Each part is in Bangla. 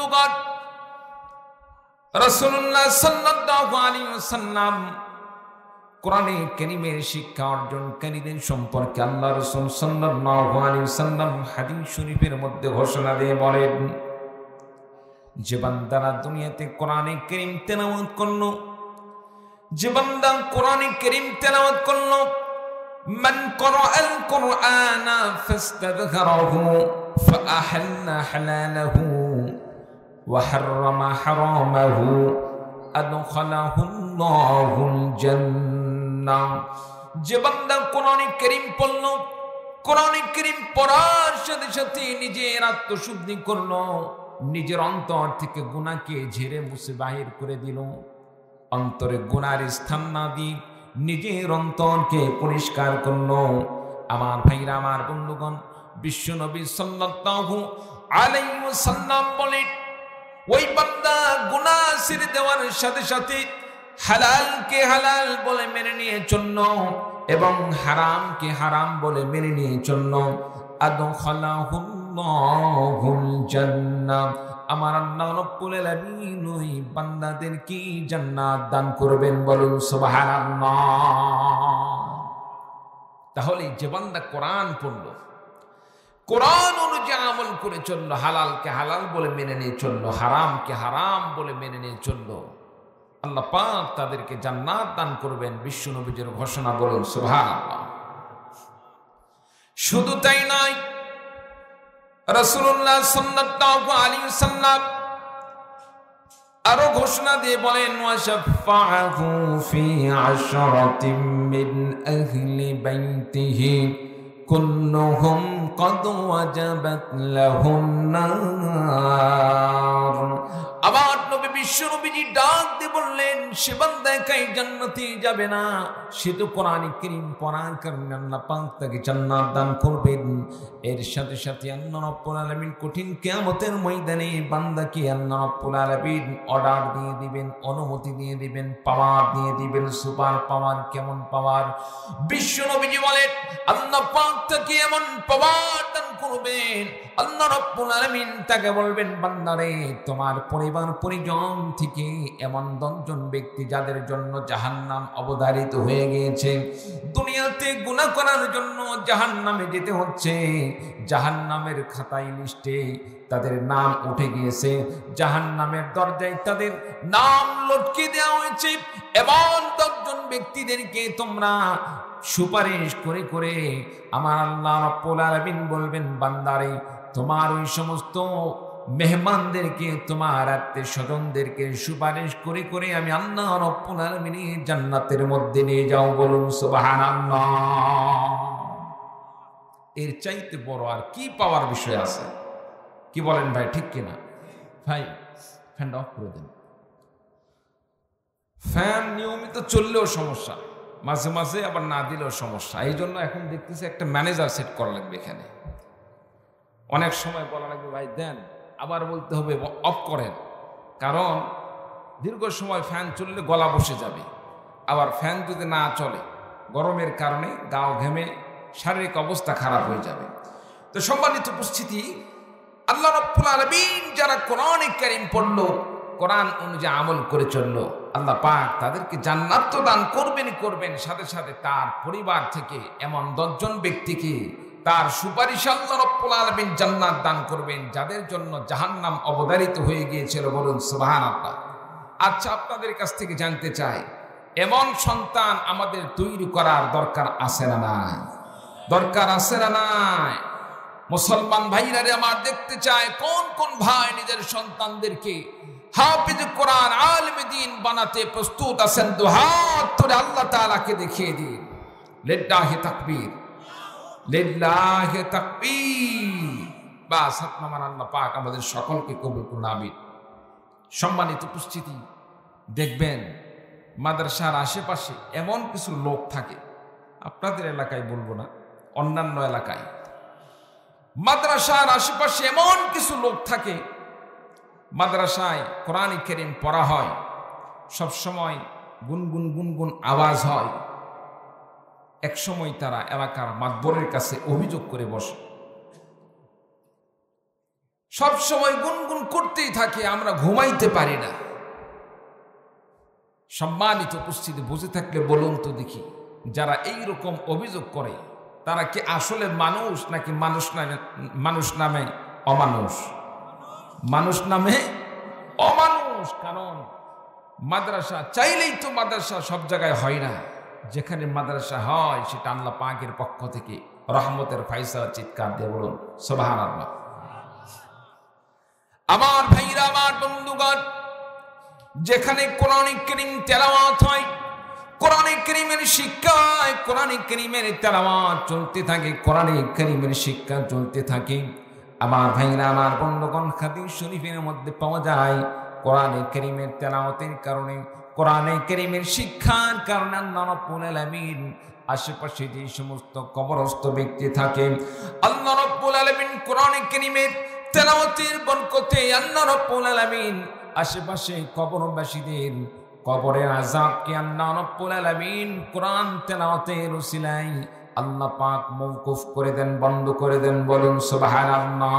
বন্ধুগণ, রাসূলুল্লাহ সাল্লাল্লাহু আলাইহি ওয়াসাল্লাম কোরআনে কারীমের শিক্ষা অর্জনকারীদের সম্পর্কে আল্লাহ রাসূল সাল্লাল্লাহু আলাইহি ওয়াসাল্লাম হাদিস শরীফের মধ্যে ঘোষণা দিয়ে বলেন, যে বান্দারা দুনিয়াতে কোরআনে কারীম তেলাওয়াত করলো, যে বান্দা কোরআনে কারীম তেলাওয়াত করলো, মান ক্বরাআল কুরআনা ফাস্তাযকারাহু ফাআহাল্লা হালালাহু ওয়া হাররামা হারামাহু আদখালাহুল্লাহুল জান্নাহ। যে বান্দা কোরআনে কারীম পড়লো, কোরআনে কারীম পড়ার সাথে সাথে নিজের আত্মশুদ্ধি করলো, নিজের অন্তর থেকে গুনাহকে ঝেড়ে মুছে বাহির করে দিল, অন্তরে গুনার স্থান না দিয়ে নিজের অন্তরকে পরিষ্কার করলো। আমার ভাইরা, আমার বন্ধুগণ, বিশ্ব নবী সাল্লাল্লাহু আলাইহি ওয়াসাল্লাম বলেন, ওই বান্দা গুনাহ ছেড়ে দেওয়ার সাথে সাথে হালালকে হালাল বলে মেনে নিয়ে চললো এবং হারামকে হারাম বলে মেনে নিয়ে চললো, আদখালাহুল্লাহুল জান্নাহ, আমার আল্লাহ রাব্বুল আলামিন ওই বান্দাদেরকে জান্নাত দান করবেন, বলুন সুবহানাল্লাহ। তাহলে যে বান্দা কোরআন পড়লো, কোরআন অনুযায়ী আমল করে চললো, হালালকে হালাল বলে মেনে নিয়ে চললো, হারামকে হারাম বলে মেনে নিয়ে চললো, আল্লাহ পাক তাদেরকে জান্নাত দান করবেন, বিশ্ব নবীর ঘোষণা, বলুন সুবহানাল্লাহ। শুধু তাই নয়, রাসূলুল্লাহ সাল্লাল্লাহু আলাইহি ওয়াসাল্লাম আরো ঘোষণা দিয়ে বলেন, ওয়াশাফাআহু ফি আশরাতিন মিন আহলি বাইতিহি কুল্লুহুম ক্বাদ ওয়াজাবাত লাহুন নার। আবার নবী বিশ্ব নবীজি ডাক দিয়ে বললেন, সে বান্দা একাই জান্নাতে যাবে না, সে তো কোরআনে কারীম পড়ার কারণে আল্লাহ পাক তাকে জান্নাত দান করবেন। এর সাথে সাথে আল্লাহ রাব্বুল আলামিন কঠিন কিয়ামতের ময়দানে বান্দাকে আল্লাহ রাব্বুল আলামিন অর্ডার দিয়ে দিবেন, অনুমতি দিয়ে দিবেন, পাওয়ার দিয়ে দিবেন, সুপার পাওয়ার। কেমন পাওয়ার? বিশ্ব নবীজি বলেন, আল্লাহ পাক তাকে এমন পাওয়ার দান করবেন, আল্লাহ রাব্বুল আলামিন তাকে বলবেন, বান্দারে, তোমার পরিবার পরিজন থেকে এমন 10 জন ব্যক্তি যাদের জন্য জাহান্নাম অবধারিত হয়ে গিয়েছে, দুনিয়াতে গুনাহ করার জন্য জাহান্নামে যেতে হচ্ছে, জাহান্নামের খাতায় লিস্টে তাদের নাম উঠে গিয়েছে, জাহান্নামের দরজায় তাদের নাম লটকে দেওয়া হয়েছে, এমন 10 জন ব্যক্তিদেরকে তোমরা সুপারিশ করে করে আমার আল্লাহ রাব্বুল আলামিন বলবেন, বান্দারে, তোমার ওই সমস্ত মেহমানদেরকে, তোমার আত্মীয় স্বজনদেরকে সুপারিশ করে করে আমি আল্লাহ রাব্বুল আলামিন জান্নাতের মধ্যে নিয়ে যাও, বলুন সুবহানাল্লাহ। এর চাইতে বড় আর কি পাওয়ার বিষয় আছে? কি বলেন ভাই, ঠিক কিনা? ভাই ফ্যানটা অফ করে দেন। ফ্যান নিয়মিত চললেও সমস্যা, মাঝে মাঝে আবার না দিলেও সমস্যা। এই জন্য এখন দেখতেছি একটা ম্যানেজার সেট করা লাগবে এখানে। অনেক সময় বলা লাগবে, ভাই দেন, আবার বলতে হবে অফ করেন, কারণ দীর্ঘ সময় ফ্যান চললে গলা বসে যাবে। আবার ফ্যান যদি না চলে, গরমের কারণে গাও ঘেমে শারীরিক অবস্থা খারাপ হয়ে যাবে। তো সম্মানিত উপস্থিতি, আল্লাহ রাব্বুল আলামিন যারা কোরআনে কারীম পড়লো, কোরআন অনুযায়ী আমল করে চললো, আল্লাহ পাক তাদেরকে জান্নাত তো দান করবেনই করবেন, সাথে সাথে তার পরিবার থেকে এমন 10 জন ব্যক্তিকে তার সুপারিশে আল্লাহ রাব্বুল আলামিন জান্নাত দান করবেন, যাদের জন্য জাহান্নাম অবধারিত হয়ে গিয়েছিল, বলুন সুবহানাল্লাহ। আচ্ছা, আপনাদের কাছ থেকে জানতে চাই, এমন সন্তান আমাদের তৈরি করার দরকার আছে না নাই? দরকার আছে না নাই? মুসলমান ভাইরা আমার দেখতে চায়, কোন কোন ভাই নিজের সন্তানদেরকে হাফিজ কোরআন, আলেম দ্বীন বানাতে প্রস্তুত আছেন? দুহাত তুলে আল্লাহ তাআলাকে দেখিয়ে দিন। লিল্লাহি তাকবীর, লিল্লাহি তাকবীর। বাস, আপনার আল্লাহ পাক আমাদের সকলকে কবুল করুন, আমিন। সম্মানিত উপস্থিতি, দেখবেন মাদ্রাসার আশেপাশে এমন কিছু লোক থাকে, আপনাদের এলাকায় বলবো না, অন্যান্য এলাকায়, মাদ্রাসার আশেপাশে এমন কিছু লোক থাকে, মাদ্রাসায় কোরআনে কারীম পড়া হয়, সবসময় গুনগুন গুনগুন আওয়াজ হয়। এক সময় তারা এলাকার মাতবরের কাছে অভিযোগ করে বসে, সব সময় গুনগুন করতেই থাকে, আমরা ঘুমাইতে পারি না। সম্মানিত উপস্থিতি, বুঝে থাকলে বলুন তো দেখি, যারা এই রকম অভিযোগ করে তারা কি আসলে মানুষ নাকি মানুষ নামে অমানুষ? মানুষ নামে অমানুষ। কারণ মাদ্রাসা চাইলেই তো মাদ্রাসা সব জায়গায় হয় না। যেখানে মাদ্রাসা হয় সেটা আল্লাহ পাকের পক্ষ থেকে রহমতের ফায়সালা। চিৎকার দিয়ে বলুন সুবহানাল্লাহ। আমার ভাইরা, আমার বন্ধুগণ, যেখানে কোরআন কারীম তেলাওয়াত হয়, কোরআন কারীমের শিক্ষা হয়, কোরআন কারীমের তেলাওয়াত চলতে থাকে, কোরআন কারীমের শিক্ষা চলতে থাকে, আমার ভাইরা, আমার বন্ধুগণ, হাদিস শরীফের মধ্যে পাওয়া যায় কোরআন কারীমের তেলাওয়াতের কারণে, কোরআন কারীমের শিক্ষার কারণে আল্লাহ রাব্বুল আলামিন আশেপাশে যে সমস্ত কবরস্থ ব্যক্তি থাকে, আল্লাহ রাব্বুল আলামিন কোরআন কারীমের তেলাওয়াতের বরকতে আল্লাহ রাব্বুল আলামিন আশেপাশে কবরবাসীদের কবরের আযাবকে আল্লাহ রাব্বুল আলামিন কোরআন তেলাওয়াতের ওসিলায় আল্লাহ পাক মওকুফ করে দেন, বন্ধ করে দেন। বলুন সুবহানাল্লাহ।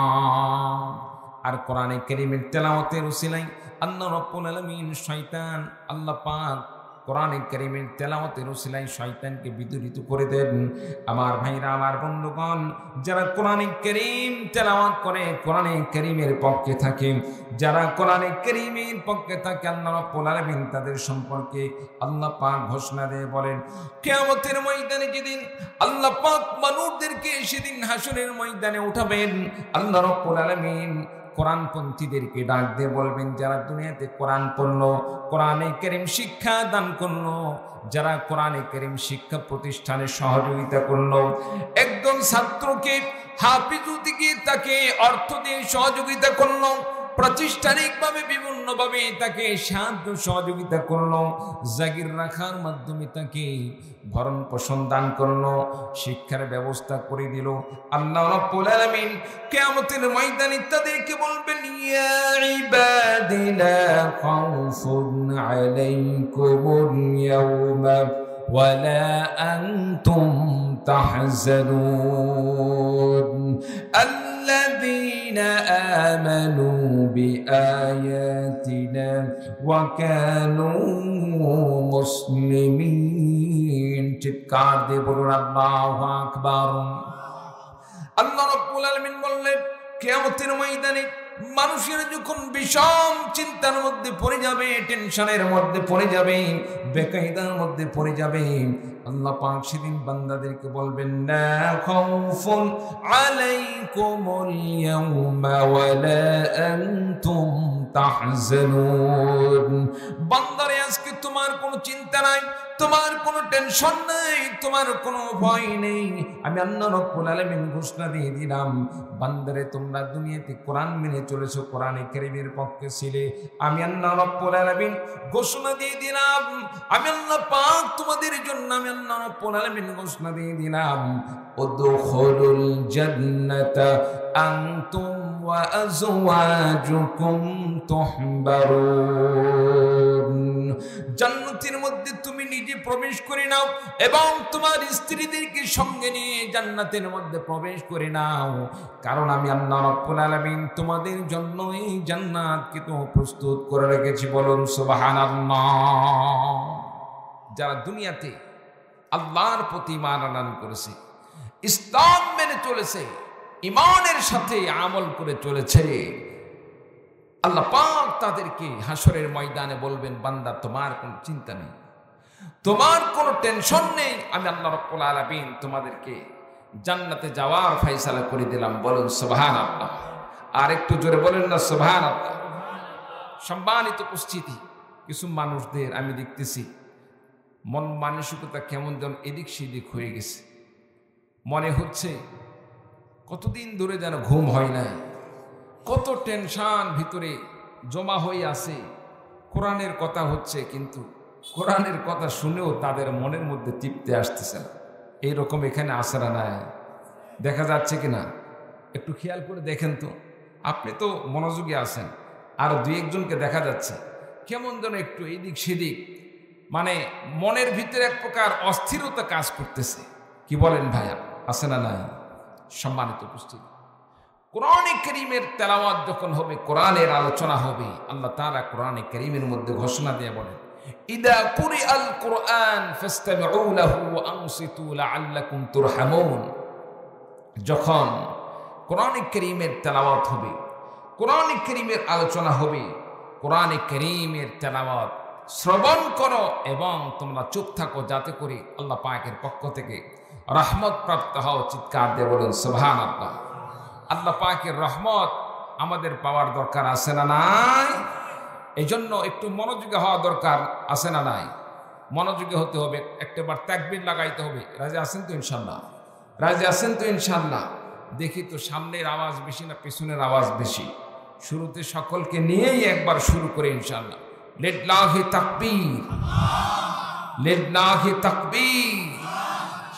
আর কোরআনে কারীমের তেলাওয়াতের ওসিলায় আল্লাহ রাব্বুল আলামিন শয়তান, আল্লাহ পাক কোরআনে কারীমের তেলাওয়াতের ওসিলায় শয়তানকে বিদূরিত করে দেন। আমার ভাইরা, আমার বন্ধুগণ, যারা কোরআনে কারীম তেলাওয়াত করে, কোরআনে কারীমের পক্ষে থাকে, যারা কোরআনে কারীমের পক্ষে থাকে, আল্লাহ রাব্বুল আলামিন তাদের সম্পর্কে আল্লাহ পাক ঘোষণা দিয়ে বলেন, কিয়ামতের ময়দানে যেদিন আল্লাহ পাক মানুষদেরকে সেদিন হাসরের ময়দানে উঠাবেন, আল্লাহ রাব্বুল আলামিন কোরআনপন্থীদেরকে ডাক দিয়ে বলবেন, যারা দুনিয়াতে কোরআন পড়লো, কোরআনে কারীম শিক্ষা দান করলো, যারা কোরআনে কারীম শিক্ষা প্রতিষ্ঠানে সহযোগিতা করলো, একজন ছাত্রকে হাফিজ হতে গিয়ে তাকে অর্থ দিয়ে সহযোগিতা করলো, প্রাতিষ্ঠানিকভাবে বিভিন্নভাবে তাকে সাহায্য সহযোগিতা করলো, জাগির রাখার মাধ্যমে তাকে ভরণ পোষণ দান করলো, শিক্ষার ব্যবস্থা করে দিল, আল্লাহ রাব্বুল আলামিন কিয়ামতের ময়দানে তাদেরকে বলবেন, ইয়া ইবাদি লা খাউফুন আলাইকুমুল ইয়াওমা ওয়ালা আনতুম তাহজানুন الذين آمنوا بآياتنا وكانوا مسلمين। চিৎকার দিয়ে বলুন আল্লাহু আকবার। আল্লাহ রাব্বুল আলামিন বললেন, কিয়ামতের ময়দানে মানুষের যখন বিষম চিন্তার মধ্যে পড়ে যাবে, টেনশনের মধ্যে পড়ে যাবে, বেকায়দার মধ্যে পড়ে যাবে, আল্লাহ পাক সেদিন বান্দাদেরকে বলবেন, লা খাউফুন আলাইকুমুল ইয়াওমা ওয়ালা আনতুম তাহজানুন। বান্দারে, আজকে তোমার কোনো চিন্তা নাই, তোমার কোনো টেনশন নাই, তোমার কোনো ভয় নেই। আমি আল্লাহ রাব্বুল আলামিন ঘোষণা দিয়ে দিলাম, বান্দারে, তোমরা দুনিয়াতে কোরআন মেনে চলেছো, কোরআনে কারীমের পক্ষে ছিলে, আমি আল্লাহ রাব্বুল আলামিন ঘোষণা দিয়ে দিলাম, আমি আল্লাহ পাক তোমাদের জন্য, আমি আল্লাহ রাব্বুল আলামিন ঘোষণা দিয়ে দিলাম, উদখুলুল জান্নাতা আনতুম ওয়া আজওয়াজুকুম তুহবারুন। জান্নাতের মধ্যে তুমি নিজে প্রবেশ করে নাও এবং তোমার স্ত্রীদেরকে সঙ্গে নিয়ে জান্নাতের মধ্যে প্রবেশ করে নাও, কারণ আমি আল্লাহ রাব্বুল আলামিন তোমাদের জন্য এই জান্নাতকে তো প্রস্তুত করে রেখেছি। বলুন সুবহানাল্লাহ। যারা দুনিয়াতে আল্লাহর প্রতি ঈমান আনয়ন করেছে, ইসলাম মেনে চলেছে, ঈমানের সাথে আমল করে চলেছে, আল্লাহ পাক তাদেরকে হাসরের ময়দানে বলবেন, বান্দা, তোমার কোনো চিন্তা নেই, তোমার কোনো টেনশন নেই, আমি আল্লাহ রাব্বুল আলামিন তোমাদেরকে জান্নাতে যাওয়ার ফয়সালা করে দিলাম। বলুন সুবহানাল্লাহ। আর একটু জোরে বলেন না সুবহানাল্লাহ। সম্মানিত উপস্থিতি, কিছু মানুষদের আমি দেখতেছি মন মানসিকতা কেমন যেন এদিক সেদিক হয়ে গেছে, মনে হচ্ছে কতদিন ধরে যেন ঘুম হয় নাই, কত টেনশন ভিতরে জমা হয়ে আছে। কোরআনের কথা হচ্ছে, কিন্তু কোরআনের কথা শুনেও তাদের মনের মধ্যে তৃপ্তি আসতেছে না। এইরকম এখানে আসারা নাই, দেখা যাচ্ছে কিনা একটু খেয়াল করে দেখেন তো। আপনি তো মনোযোগী আছেন, আর দুই একজনকে দেখা যাচ্ছে কেমন যেন একটু এদিক সেদিক, মানে মনের ভিতরে এক প্রকার অস্থিরতা কাজ করতেছে। কি বলেন ভাইয়া, আছে না নাই? সম্মানিত উপস্থিতি, কোরআনে কারীমের তেলাওয়াত যখন হবে, কোরআনের আলোচনা হবে, আল্লাহ তাআলা কোরআনে কারীমের মধ্যে ঘোষণা দিয়ে বলেন, ইদা কুরিআল কুরআন ফাসতামিউ লাহু ওয়া আনসিতু লাআল্লাকুম তুরহামুন। যখন কোরআনে কারীমের তেলাওয়াত হবে, কোরআনে কারীমের আলোচনা হবে, কোরআনে কারীমের তেলাওয়াত শ্রবণ করো এবং তোমরা চুপ থাকো, যাতে করে আল্লাহ পাকের পক্ষ থেকে রহমত প্রাপ্ত হও। চিৎকার দিয়ে বলুন সুবহানাল্লাহ। আল্লাহ পাকের রহমত আমাদের পাওয়ার দরকার আছে না নাই? এই জন্য একটু মনোযোগী হওয়া দরকার আছে না নাই? মনোযোগী হতে হবে, একটাবার তাকবীর লাগাইতে হবে। রাজি আছেন তো ইনশাল্লাহ? রাজি আছেন তো ইনশাল্লাহ? দেখি তো সামনের আওয়াজ বেশি না পেছনের আওয়াজ বেশি? শুরুতে সকলকে নিয়েই একবার শুরু করে ইনশাল্লাহ। লিল্লাহি তাকবীর, লিল্লাহি তাকবীর।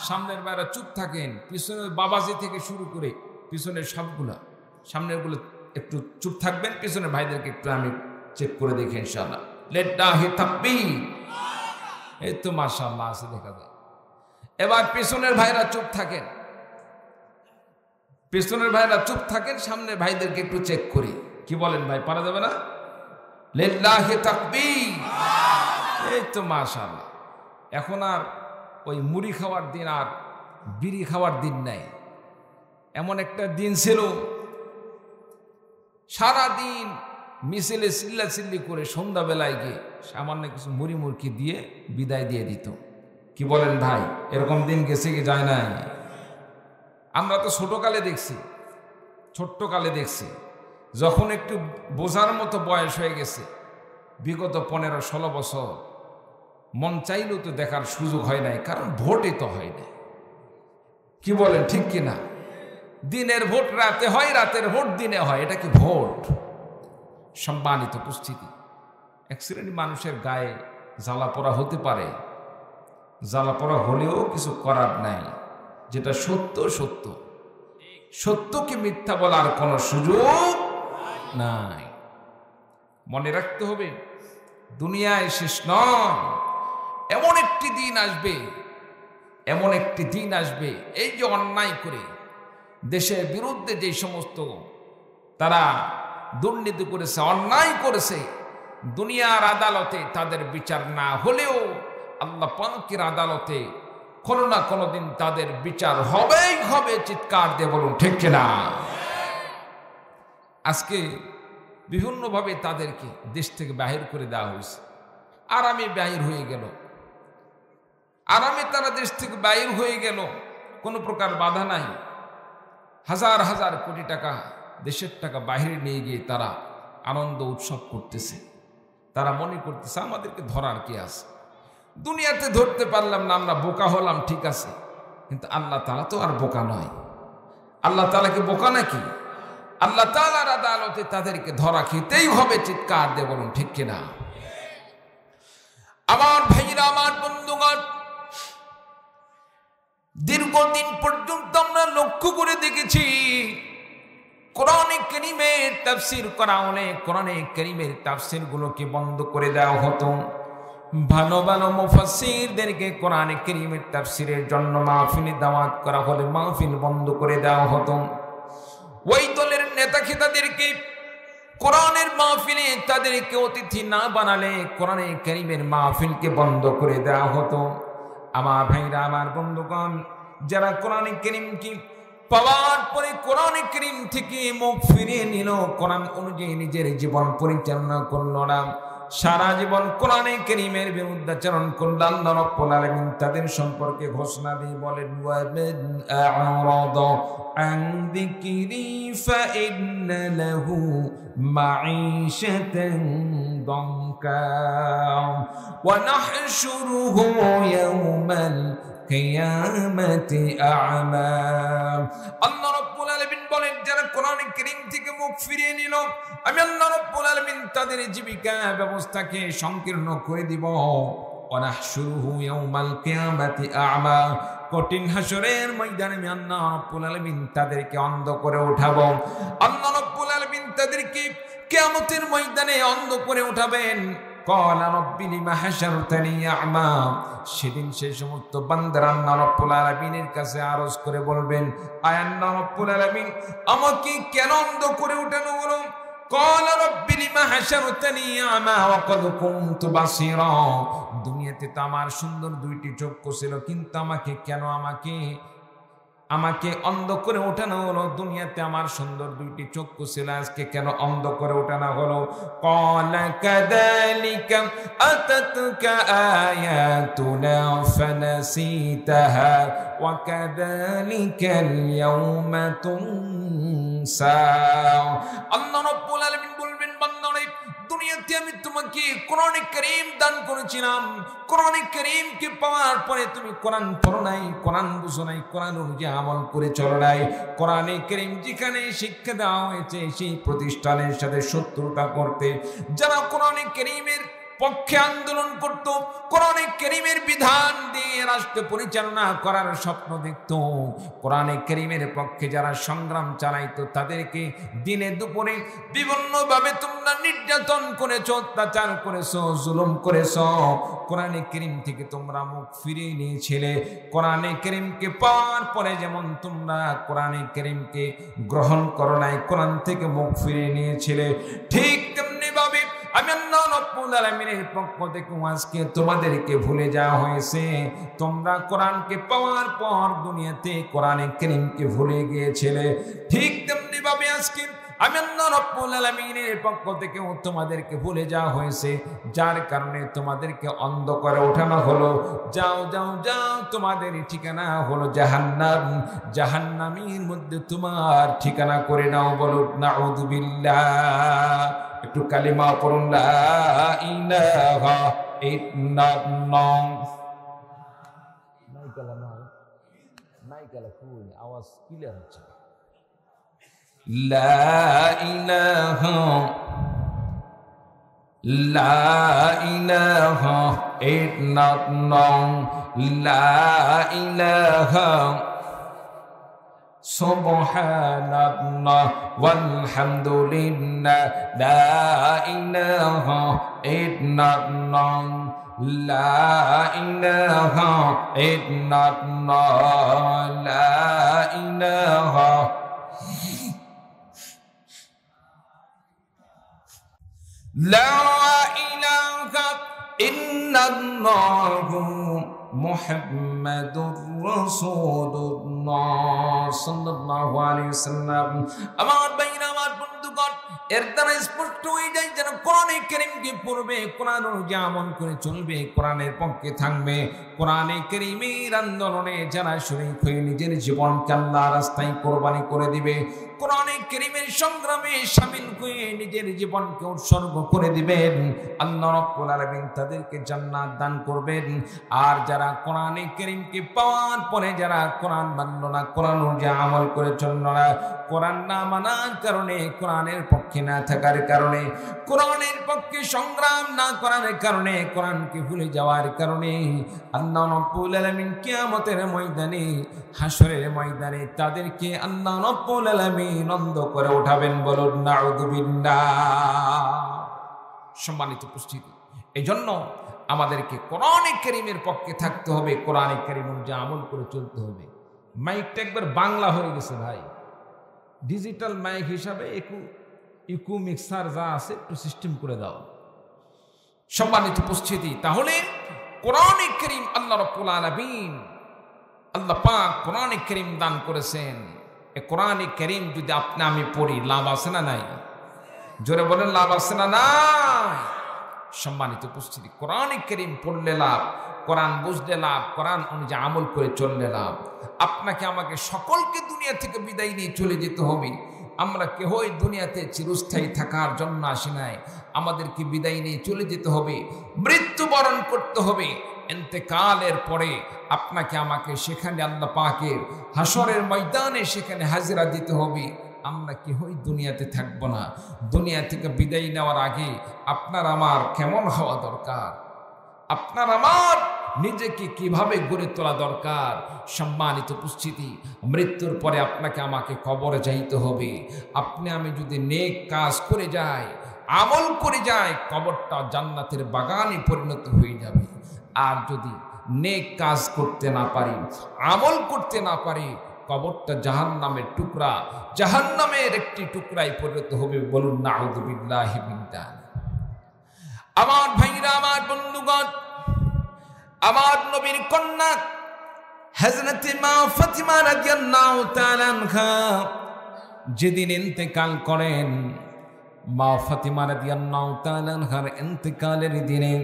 সামনের বাইরে চুপ থাকেন, পিছনের বাবাজি থেকে শুরু করে পিছনের সবগুলা, সামনেরগুলো একটু চুপ থাকবেন, পিছনের ভাইদেরকে একটু আমি চেক করে দেখি ইনশাআল্লাহ। লিল্লাহি তাকবীর। এই তো মাশাআল্লাহ আছে, দেখা যায়। এবার পিছনের ভাইরা চুপ থাকেন, পিছনের ভাইরা চুপ থাকেন, সামনের ভাইদেরকে একটু চেক করি। কি বলেন ভাই, পারা যাবে না? লিল্লাহি তাকবীর। এই তো মাশাআল্লাহ। এখন আর ওই মুড়ি খাওয়ার দিন আর বিড়ি খাওয়ার দিন নাই। এমন একটা দিন ছিল, সারা দিন মিছিলে চিল্লাচিল্লি করে সন্ধ্যাবেলায় গিয়ে সামান্য কিছু মুড়ি মুরকি দিয়ে বিদায় দিয়ে দিত। কি বলেন ভাই, এরকম দিন গেছে কি যায় নাই? আমরা তো ছোটকালে দেখছি, ছোট্টকালে দেখছি, যখন একটু বোঝার মতো বয়স হয়ে গেছে, বিগত 15-16 বছর মন চাইলেও তো দেখার সুযোগ হয় নাই, কারণ ভোটই তো হয় নাই। কি বলেন, ঠিক কিনা? দিনের ভোট রাতে হয়, রাতের ভোট দিনে হয়, এটা কি ভোট? সম্মানিত উপস্থিতি, এক শ্রেণী মানুষের গায়ে জ্বালা পোড়া হতে পারে, জ্বালা পোড়া হলেও কিছু করার নাই। যেটা সত্য সত্য, সত্যকে মিথ্যা বলার কোনো সুযোগ নাই। মনে রাখতে হবে, দুনিয়ায় শেষ নয়। এমন একটি দিন আসবে, এমন একটি দিন আসবে, এই যে অন্যায় করে দেশের বিরুদ্ধে যে সমস্ত তারা দুর্নীতি করেছে, অন্যায় করেছে, দুনিয়ার আদালতে তাদের বিচার না হলেও আল্লাহ পাকের আদালতে কোনো না কোনো দিন তাদের বিচার হবেই হবে। চিৎকার দিয়ে বলুন ঠিক কিনা? আজকে বিভিন্নভাবে তাদেরকে দেশ থেকে বাহির করে দেওয়া হয়েছে। আরামে বাহির হয়ে গেল, আরামে তারা দেশ থেকে বাহির হয়ে গেল, কোনো প্রকার বাধা নাই। হাজার হাজার কোটি টাকা, দেশের টাকা বাহিরে নিয়ে গিয়ে তারা আনন্দ উৎসব করতেছে। তারা মনে করতেছে আমাদেরকে ধরার কি আছে, দুনিয়াতে ধরতে পারলাম না, আমরা বোকা হলাম, ঠিক আছে। কিন্তু আল্লাহ তাআলা তো আর বোকা নয়। আল্লাহ তাআলা কি বোকা নাকি? আল্লাহ তাআলার আদালতে তাদেরকে ধরা খেতেই হবে। চিৎকার দিয়ে বলুন ঠিক কিনা? আমার ভাইরা, আমার বন্ধুগণ, দীর্ঘদিন পর্যন্ত আমরা লক্ষ্য করে দেখেছি, কোরআনে কারীমের তাফসীর করা হলে কোরআনে কারীমের তাফসীর গুলোকে বন্ধ করে দেওয়া হতো। ভালো ভালো মুফাসসিরদেরকে কোরআনে কারীমের তাফসীরের জন্য মাহফিলে দাওয়াত করা হলে মাহফিল বন্ধ করে দেওয়া হতো। ওই দলের নেতা খেতাদেরকে কোরআনের মাহফিলে তাদেরকে অতিথি না বানালে কোরআনে কারীমের মাহফিলকে বন্ধ করে দেওয়া হতো। আমার ভাইরা, আমার বন্ধুগণ, যারা কোরআনে কারীমকে পাওয়ার পরে কোরআনে কারীম থেকে মুখ ফিরিয়ে নিল, কোরআন অনুযায়ী নিজের জীবন পরিচালনা করল না, সারা জীবন কোরআনে কারীমের বিরুদ্ধাচরণ করল, আল্লাহ রাব্বুল আলামিন তাদের সম্পর্কে ঘোষণা দিয়ে বলেন, ওয়ামান আ'রাদা আন যিকরি ফাইন্না লাহু মাঈশাতান দানকা ওয়া নাহশুরুহু ইয়াওমাল কিয়ামাতি আ'মা। আল্লাহ রাব্বুল আলামিন বলেন, যারা কোরআনে কারীম থেকে মুখ ফিরিয়ে নিল, আমি আল্লাহ রাব্বুল আলামিন তাদের জীবিকা ব্যবস্থাকে সংকীর্ণ করে দিব। ওয়া নাহশুরুহু ইয়াওমাল কিয়ামাতি আ'মা, কঠিন হাসরের ময়দানে আমি আল্লাহ রাব্বুল আলামিন তাদেরকে অন্ধ করে উঠাবো। আল্লাহ রাব্বুল আলামিন তাদেরকে কিয়ামতের ময়দানে অন্ধ করে উঠাবেন। ক্বালা রাব্বি লিমা হাশারতানি আ'মা, সেদিন সেই সমস্ত বান্দারা আল্লাহ রাব্বুল আলামিনের কাছে আরজ করে বলবেন, আয় আল্লাহ রাব্বুল আলামিন, আমাকে কেন অন্ধ করে উঠানো হলো? ক্বালা রাব্বি লিমা হাশারতানি আ'মা ওয়া ক্বাদ কুনতু বাসীরা, দুনিয়াতে তো আমার সুন্দর দুইটি চক্ষু ছিল, কিন্তু আমাকে অন্ধ করে ওঠানো হলো। দুনিয়াতে আমার সুন্দর দুইটি চক্ষু ছিল, আজকে কেন অন্ধ করে ওঠানো হলো? ক্বালা কাযালিকা আতাতুকা আয়াতুনা ফানাসিতাহা ওয়া কাযালিকাল ইয়াওমা তুনসা। আল্লাহ রাব্বুল আলামিন বলবেন, বান্দারে, দুনিয়াতে আমি তোমাকে কোরআনে কারীম দান করেছিলাম। কোরআনে কারীমকে পাওয়ার পরে তুমি কোরআন পড়ো নাই, কোরআন বুঝো নাই, কোরআন অনুযায়ী আমল করে চলো নাই। কোরআনে কারীম যেখানে শিক্ষা দেওয়া হয়েছে সেই প্রতিষ্ঠানের সাথে শত্রুতা করতে, যারা কোরআনে কারীমের পক্ষে আন্দোলন করত, কোরআনে কারীমের বিধান দিয়ে রাষ্ট্র পরিচালনা করার স্বপ্ন দেখত, কোরআনে কারীমের পক্ষে যারা সংগ্রাম চালাইতো, তাদেরকে দিনে দুপুরে বিভিন্নভাবে তোমরা নির্যাতন করেছো, অত্যাচার করেছো, জুলুম করেছো। কোরআনে কারীম থেকে তোমরা মুখ ফিরিয়ে নিয়েছিলে। কোরআনে কারীমকে পাওয়ার পরে যেমন তোমরা কোরআনে কারীমকে গ্রহণ করো নাই, কোরআন থেকে মুখ ফিরিয়ে নিয়েছিলে, ঠিক তেমনি ভাবে আমি আল্লাহ রাব্বুল আলামিনের পক্ষ থেকে আজকে তোমাদেরকে ভুলে যাওয়া হয়েছে। তোমরা কোরআনকে পাওয়ার পর দুনিয়াতে কোরআনে কারীমকে ভুলে গিয়েছিলে, ঠিক তেমনি ভাবে আজকে আমি আল্লাহ রাব্বুল আলামিনের পক্ষ থেকে তোমাদেরকে ভুলে যাওয়া হয়েছে, যার কারণে তোমাদেরকে অন্ধ করে ওঠানো হলো। যাও যাও যাও, তোমাদের ঠিকানা হলো জাহান্নাম, জাহান্নামের মধ্যে তোমার ঠিকানা করে নাও। বলো নাউযু বিল্লাহ, একটু কালিমা পড়ুন, লা ইলাহা ইল্লাল্লাহ। মাইকালা ফুল আওয়াজ ক্লিয়ার হচ্ছে। লা ইলাহা ইল্লাল্লাহ, লা ইলাহা সুবহানাল্লাহ ওয়ালহামদুলিল্লাহ, লা ইলাহা ইল্লাল্লাহ, লা ইলাহা ইল্লাল্লাহ, লা ইলাহা লা ইলাহা ইল্লাল্লাহু মুহাম্মাদুর রাসূলুল্লাহ সাল্লাল্লাহু আলাইহি ওয়াসাল্লাম। আমার ভাইরা, আমার বন্ধুগণ, এর দ্বারা স্পষ্ট হয়ে যায় যেন কোরআনে কারীমকে পড়বে, কোরআন অনুযায়ী আমল করে চলবে, কোরআনের পক্ষে থাকবে। কোরআনে কারীমের আন্দোলনে যারা শরীক হয়ে নিজের জীবনকে আল্লাহর রাস্তায় কোরবানি করে দিবে, কোরআনে কারীমের সংগ্রামে শামিল হয়ে নিজের জীবনকে উৎসর্গ করে দিবেন, আল্লাহ রাব্বুল আলামিন তাদেরকে জান্নাত দান করবেন। আর যারা কোরআনে কারীমকে পাওয়ার পরে যারা কোরআন মানল না, কোরআন অনুযায়ী আমল করে চলল না, কোরআন না মানার কারণে, কোরআনের পক্ষে না থাকার কারণে, কোরআনের পক্ষে সংগ্রাম না করার কারণে, কোরআনকে ভুলে যাওয়ার কারণে আল্লাহ রাব্বুল আলামিন কিয়ামতের ময়দানে, হাসরের ময়দানে তাদেরকে আল্লাহ রাব্বুল আলামিন অন্ধ করে উঠাবেন। বলুন নাউযু বিল্লাহ। সম্মানিত উপস্থিতি, এই জন্য আমাদেরকে কোরআনে কারীমের পক্ষে থাকতে হবে, কোরআনে কারীম অনুযায়ী আমল করে চলতে হবে। মাইকটা একবার বাংলা হয়ে গেছে ভাই, ডিজিটাল মাইক হিসাবে ইকো মিক্সার যা আছে একটু সিস্টেম করে দাও। সম্মানিত উপস্থিতি, তাহলে কোরআনে কারীম আল্লাহ রাব্বুল আলামিন, আল্লাহ পাক কোরআনে কারীম দান করেছেন। এই কোরআনে কারীম যদি আপনি আমি পড়ি, লাভ আছে না নাই? জোরে বলেন, লাভ আছে না নাই? সম্মানিত উপস্থিতি, কোরআনে কারীম পড়লে লাভ, কোরআন বুঝলে লাভ, কোরআন অনুযায়ী আমল করে চললে লাভ। আপনাকে আমাকে সকলকে দুনিয়া থেকে বিদায় নিয়ে চলে যেতে হবে। আমরা কেহই দুনিয়াতে চিরস্থায়ী থাকার জন্য আসি নাই, আমাদেরকে বিদায় নিয়ে চলে যেতে হবে, মৃত্যুবরণ করতে হবে। ইন্তেকালের পরে আপনাকে আমাকে সেখানে আল্লাহ পাকের হাসরের ময়দানে সেখানে হাজিরা দিতে হবে। আমরা কেহই দুনিয়াতে থাকবো না। দুনিয়া থেকে বিদায় নেওয়ার আগে আপনার আমার কেমন হওয়া দরকার, আপনার আমার নিজেকে কিভাবে গড়ে তোলা দরকার। সম্মানিত উপস্থিতি, মৃত্যুর পরে আপনাকে আমাকে কবরে যাইতে হবে। আপনি আমি যদি নেক কাজ করে যাই, আমল করে যায় কবরটা জান্নাতের বাগানে পরিণত হয়ে যাবে। আর যদি নেক কাজ করতে না পারি, আমল করতে না পারি, কবরটা জাহান্নামের টুকরা, জাহান্নামের একটি টুকরায় পরিণত হবে। বলুন নাউযুবিল্লাহি মিন যালিক। আমার ভাইরা, আমার বন্ধুগণ, আমার নবীর কন্যা হযরত মা ফাতিমা রাদিয়াল্লাহু তাআলা আনহা যেদিন ইন্তেকাল করেন, মা ফাতিমা রাদিয়াল্লাহু তাআলা আনহার ইন্তেকালের দিনে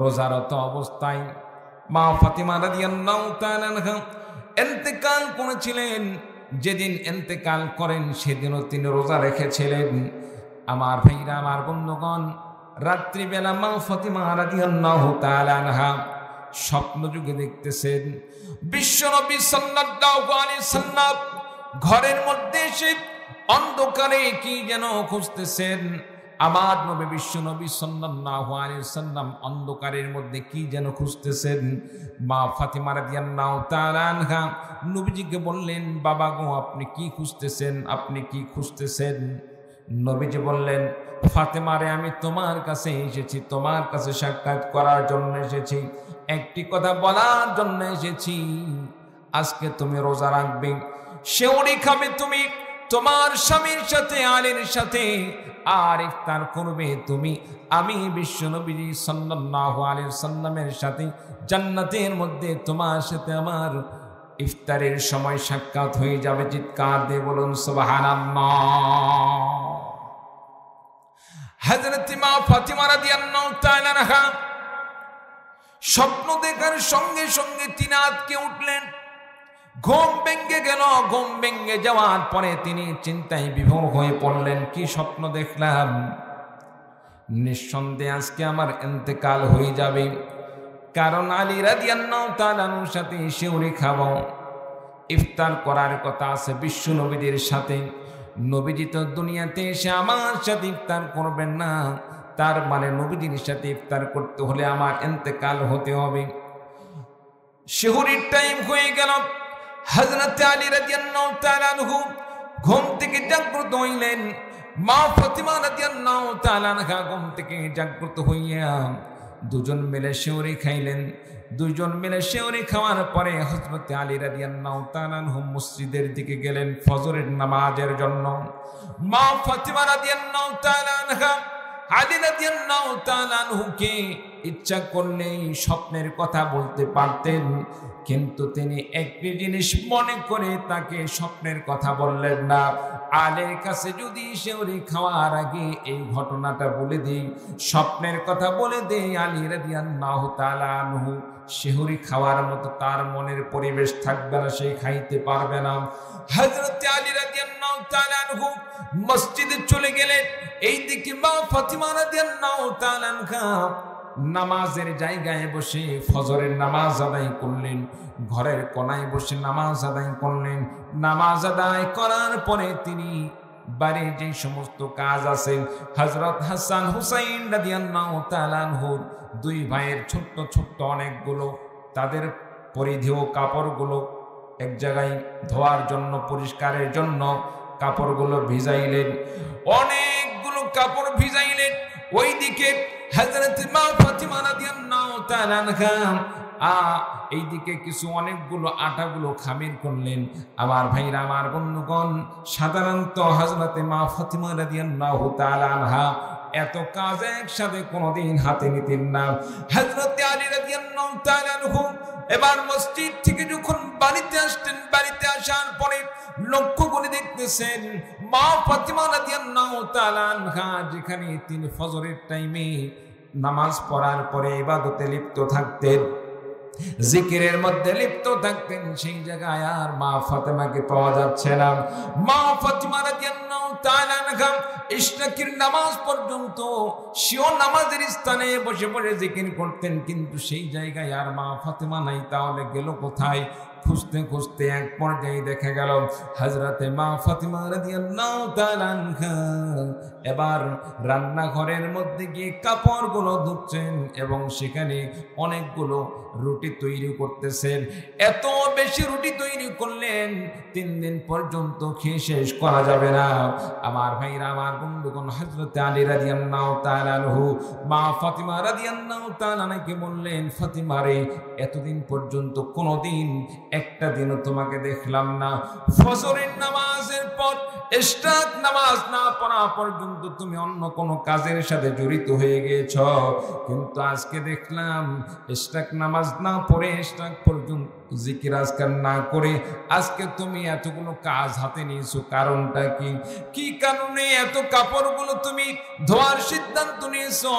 রোজারত অবস্থায় মা ফাতিমা রাদিয়াল্লাহু তাআলা আনহা ইন্তেকাল করেছিলেন। যেদিন ইন্তেকাল করেন সেদিনও তিনি রোজা রেখেছিলেন। আমার ভাইরা, আমার বন্ধুগণ, রাত্রিবেলা মা ফাতিমা রাদিয়াল্লাহু তাআলা আনহা স্বপ্ন যুগে দেখতেছেন বিশ্বনবী সাল্লাল্লাহু আলাইহি সাল্লাম ঘরের মধ্যে এসে অন্ধকারে কি যেন খুঁজতেছেন। আমার নবী বিশ্বনবী সাল্লাল্লাহু আলাইহি সাল্লাম অন্ধকারের মধ্যে কি যেন খুঁজতেছেন। মা ফাতিমা রাদিয়াল্লাহু তাআলা আনহা নবীজিকে বললেন, বাবা গো, আপনি কি খুঁজতেছেন? আপনি কি খুঁজতেছেন? নবীজি বললেন, ফাতেমারে, আমি তোমার কাছে এসেছি, তোমার কাছে সাক্ষাৎ করার জন্য এসেছি, একটি কথা বলার জন্য এসেছি। আজকে তুমি রোজা রাখবে, সেউরি খাবে তুমি তোমার স্বামীর সাথে, আলীর সাথে, আর ইফতার করবে তুমি আমি বিশ্বনবী সাল্লাল্লাহু আলাইহি সাল্লামের সাথে। জান্নাতের মধ্যে তোমার সাথে আমার ইফতারের সময় সাক্ষাৎ হয়ে যাবে। চিৎকার দিয়ে বলুন সুবহানাল্লাহ। হযরত মা ফাতিমা রাদিয়াল্লাহু তাআলা আনহা স্বপ্ন দেখার সঙ্গে সঙ্গে তিনি আঁতকে উঠলেন। ঘুম ভেঙে গেল। ঘুম ভেঙে যাওয়ার পরে তিনি চিন্তায় বিভোর হয়ে পড়লেন, কি স্বপ্ন দেখলাম? নিঃসন্দেহে আজকে আমার ইন্তেকাল হয়ে যাবে, কারণ আলী রাদিয়াল্লাহু তাআলা আনহুর সাথে সেউরি খাবো, ইফতার করার কথা আছে বিশ্ব নবীদের সাথে। নবীজি তো দুনিয়াতে এসে আমার সাথে ইফতার করবেন না, তার মানে নবীজির সাথে ইফতার করতে হলে আমার ইন্তেকাল হতে হবে। সেহরির টাইম হয়ে গেল। হযরত আলী রাদিয়াল্লাহু তাআলা আনহু ঘুম থেকে জাগ্রত হইলেন। মা ফাতিমা রাদিয়াল্লাহু তাআলা আনহা ঘুম থেকে জাগ্রত হইয়া দুজন মিলে সেহরি খাইলেন। দুজন মিলে সেহরি খাওয়ার পরে হযরত আলী রাদিয়াল্লাহু তাআলা আনহু মসজিদের দিকে গেলেন ফজরের নামাজের জন্য। মা ফাতিমা রাদিয়াল্লাহু তাআলা আনহা আলী রাদিয়াল্লাহু তাআলা আনহুকে ইচ্ছা করলেই স্বপ্নের কথা বলতে পারতেন, কিন্তু তিনি একটি জিনিস মনে করে তাকে স্বপ্নের কথা বললেন না। আলীর কাছে যদি সেহরি খাওয়ার আগে এই ঘটনাটা বলে দেই, স্বপ্নের কথা বলে দেই, আলী রাদিয়াল্লাহু তাআলা আনহু সেহরি খাওয়ার মতো তার মনের পরিবেশ থাকবে না, সে খাইতে পারবে না। হযরত আলী রাদিয়াল্লাহু তাআলা আনহু মসজিদে চলে গেলেন। এইদিকে মা ফাতিমা রাদিয়াল্লাহু তাআলা আনহা নামাজের জায়গায় বসে ফজরের নামাজ আদায় করলেন। ঘরের কোনায় বসে নামাজ আদায় করলেন। নামাজ আদায় করার পরে তিনি বাড়ির যে সমস্ত কাজ আছে, হযরত হাসান হুসাইন রাদিয়াল্লাহু তাআলা আনহুর দুই ভাইয়ের ছোট্ট ছোট্ট অনেকগুলো তাদের পরিধেয় কাপড়গুলো এক জায়গায় ধোয়ার জন্য, পরিষ্কারের জন্য কাপড়গুলো ভিজাইলেন। অনেকগুলো কাপড় ভিজাইলেন। ওইদিকে হযরত মা ফাতিমা রাদিয়াল্লাহু তাআলা আনহা এইদিকে কিছু অনেকগুলো আটাগুলো খামির করলেন। আমার ভাইরা, আমার বন্ধুগণ, সাধারণত হযরত মা ফাতিমা রাদিয়াল্লাহু তাআলা আনহা এত কাজ একসাথে কোনোদিন হাতে নিতেন না। হযরত আলী রাদিয়াল্লাহু তাআলা আনহু এবার মসজিদ থেকে যখন বাড়িতে আসতেন, বাড়িতে আসার পরে লক্ষ্য করে দেখতেছেন মা ফাতিমা রাদিয়াল্লাহু তাআলা আনহা যেখানে তিনি ফজরের টাইমে নামাজ পড়ার পরে ইবাদতে লিপ্ত থাকতেন, জিকিরের মধ্যে লিপ্ত থাকতেন, সেই জায়গায় আর মা ফাতেমাকে পাওয়া যাচ্ছে না। মা ফাতিমা রাদিয়াল্লাহু তাআলা আনহা ইশরাকের নামাজ পর্যন্ত সেও নামাজের স্থানে বসে বসে জিকির করতেন, কিন্তু সেই জায়গায় আর মা ফাতেমা নাই। তাহলে গেল কোথায়? খুঁজতে খুঁজতে এক পর্যায়ে দেখা গেল হযরতে মা ফাতিমা রাদিয়াল্লাহু তাআলা আনহা এবার রান্নাঘরের মধ্যে গিয়ে কাপড়গুলো ধুচ্ছেন এবং সেখানে অনেকগুলো রুটি তৈরি করতেছেন। এত বেশি রুটি তৈরি করলেন 3 দিন পর্যন্ত খেয়ে শেষ করা যাবে না। আমার ভাইরা, আমার বন্ধুগণ, হযরত আলী রাদিয়াল্লাহু তাআলা আনহু মা ফাতিমা রাদিয়াল্লাহু তাআলা আনহাকে বললেন, ফাতিমা রে, এতদিন পর্যন্ত কোনোদিন একটা দিনও তোমাকে দেখলাম না ফজরের নামাজের পর ইশরাক নামাজ না পড়া পর্যন্ত তুমি অন্য কোনো কাজের সাথে জড়িত হয়ে গিয়েছ, কিন্তু আজকে দেখলাম ইশরাক নামাজ না পড়ে ইশরাক পর্যন্ত জিকির আজকার না করে আজকে তুমি এতগুলো কাজ হাতে নিয়েছো। কারণটা কি? কি কারণে এত কাপড়গুলো তুমি ধোয়ার সিদ্ধান্ত নিয়েছো?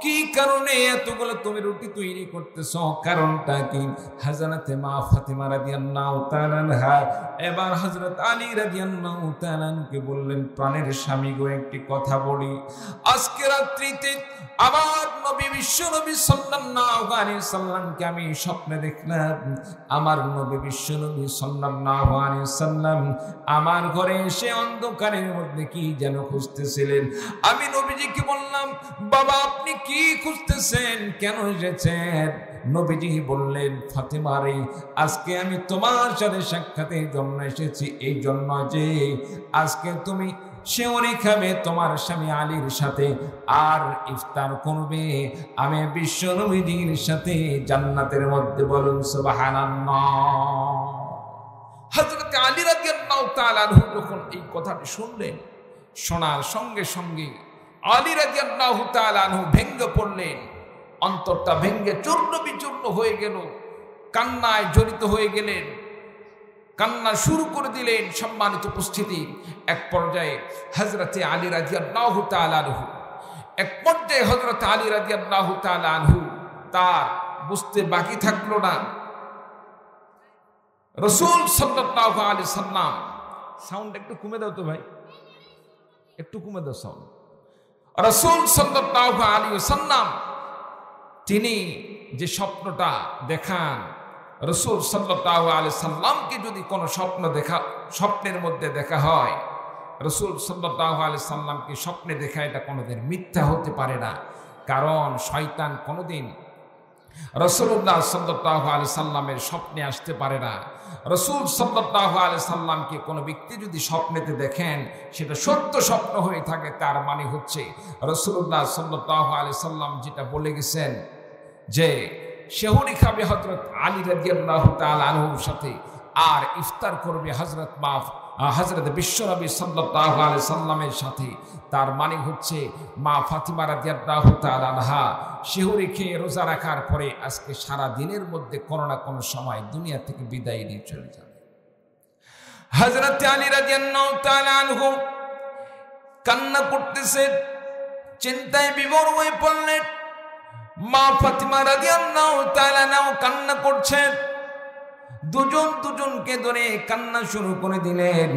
কি কারণে এতগুলো তুমি রুটি তৈরি করতেছো? কারণটা কি? হযরতে মা ফাতিমা রাদিয়াল্লাহু তাআলা আনহা এবার হযরত আলী রাদিয়াল্লাহু তাআলা আনহুকে বললেন, প্রাণের স্বামী গো, একটি কথা বলি। আজকে রাত্রিতে আমার নবী বিশ্ব নবী সাল্লাল্লাহু আলাইহি সাল্লামকে আমি স্বপ্নে দেখলাম। আমার নবী বিশ্ব নবী সাল্লাল্লাহু আলাইহি সাল্লাম আমার ঘরে এসে অন্ধকারের মধ্যে কি যেন খুঁজতেছিলেন। আমি নবীজিকে বললাম, বাবা আপনি কি খুঁজতেছেন, কেন এসেছেন? নবীজি বললেন, ফাতিমা রে, আজকে আমি তোমার সাথে সাক্ষাতের জন্য এসেছি, এই জন্য যে আজকে তুমি সেওরি খাবে তোমার স্বামী আলীর সাথে আর ইফতার করবে আমি বিশ্ব নবীজির সাথে জান্নাতের মধ্যে। বলুন সুবহানাল্লাহ। হযরত আলী রাদিয়াল্লাহু তাআলা আনহু যখন এই কথাটি শুনলেন, শোনার সঙ্গে সঙ্গে আলী রাদিয়াল্লাহু তাআলা আনহু ভেঙে পড়লেন। অন্তরটা ভেঙে চূর্ণ বিচূর্ণ হয়ে গেল, কান্নায় জড়িত হয়ে গেলেন, কান্না শুরু করে দিলেন। সম্মানিত উপস্থিতি, এক পর্যায়ে হযরতে আলী রাদিয়াল্লাহু তাআলা আনহু হযরত আলী রাদিয়াল্লাহু তাআলা আনহু তার বুঝতে বাকি থাকলো না। রাসূল সাল্লাল্লাহু আলাইহি সাল্লাম, সাউন্ড একটু কমে দাও তো ভাই, একটু কমে দাও সাউন্ড। রাসূল সাল্লাল্লাহু আলাইহি সাল্লাম তিনি যে স্বপ্নটা দেখান, রাসূল সাল্লাল্লাহু আলাইহি সাল্লামকে যদি কোনো স্বপ্নের মধ্যে দেখা হয়, রাসূল সাল্লাল্লাহু আলাইহি সাল্লামকে স্বপ্নে দেখা এটা কোনোদিন মিথ্যা হতে পারে না। কারণ শয়তান কোনোদিন রাসূলুল্লাহ সাল্লাল্লাহু আলাইহি সাল্লামের স্বপ্নে আসতে পারে না। রাসূল সাল্লাল্লাহু আলাইহি সাল্লামকে কোনো ব্যক্তি যদি স্বপ্নেতে দেখেন, সেটা সত্য স্বপ্ন হয়ে থাকে, তার মানে হচ্ছে রাসূলুল্লাহ সাল্লাল্লাহু আলাইহি সাল্লাম যেটা বলে গেছেন যে সেহরি খাবে হযরত আলী রাদিয়াল্লাহু তাআলা আনহুর সাথে আর ইফতার করবে হযরত বিশ্বনবী সাল্লাল্লাহু আলাইহি সাল্লামের সাথে, তার মানে হচ্ছে মা ফাতিমা রাদিয়াল্লাহু তাআলা আনহা সেহরি খেয়ে রোজা রাখার পরে আজকে সারা দিনের মধ্যে কোনো না কোনো সময় দুনিয়া থেকে বিদায় নিয়ে চলে যাবে। হযরত আলী রাদিয়াল্লাহু তাআলা আনহু কান্না করতেছেন, চিন্তায় বিভোর হয়ে পড়লেন। মা ফাতিমা রাদিয়াল্লাহু তাআলা আনহা কান্না করছেন। দুজনকে ধরে কান্না শুরু করে দিলেন।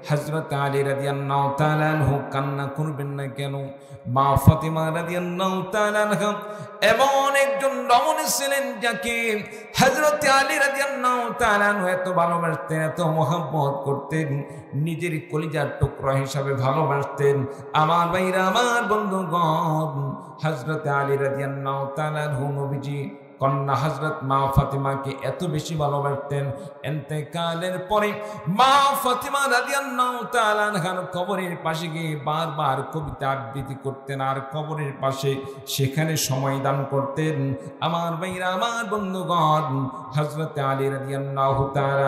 হযরত আলী রাদিয়াল্লাহু তাআলা আনহু কান্না করবেন না কেন? মা ফাতিমা রাদিয়াল্লাহু তাআলা আনহা এমন একজন রমণী ছিলেন যাকে হযরত আলী রাদিয়াল্লাহু তাআলা আনহু এত ভালোবাসতেন, এত মহব্বত করতেন, নিজের কলিজার টুকরা হিসাবে ভালোবাসতেন। আমার ভাইরা, আমার বন্ধুগণ, হযরত আলী রাদিয়াল্লাহু তাআলা আনহু নবীজি কন্যা হযরত মা ফাতিমাকে এত বেশি ভালোবাসতেন, ইন্তেকালের পরে মা ফাতিমা রাদিয়াল্লাহু তাআলা আনহার কবরের পাশে গিয়ে বারবার কবিতা আবৃত্তি করতেন আর কবরের পাশে সেখানে সময় দান করতেন। আমার ভাইরা, আমার বন্ধুগণ, হযরত আলী রাদিয়াল্লাহু তাআলা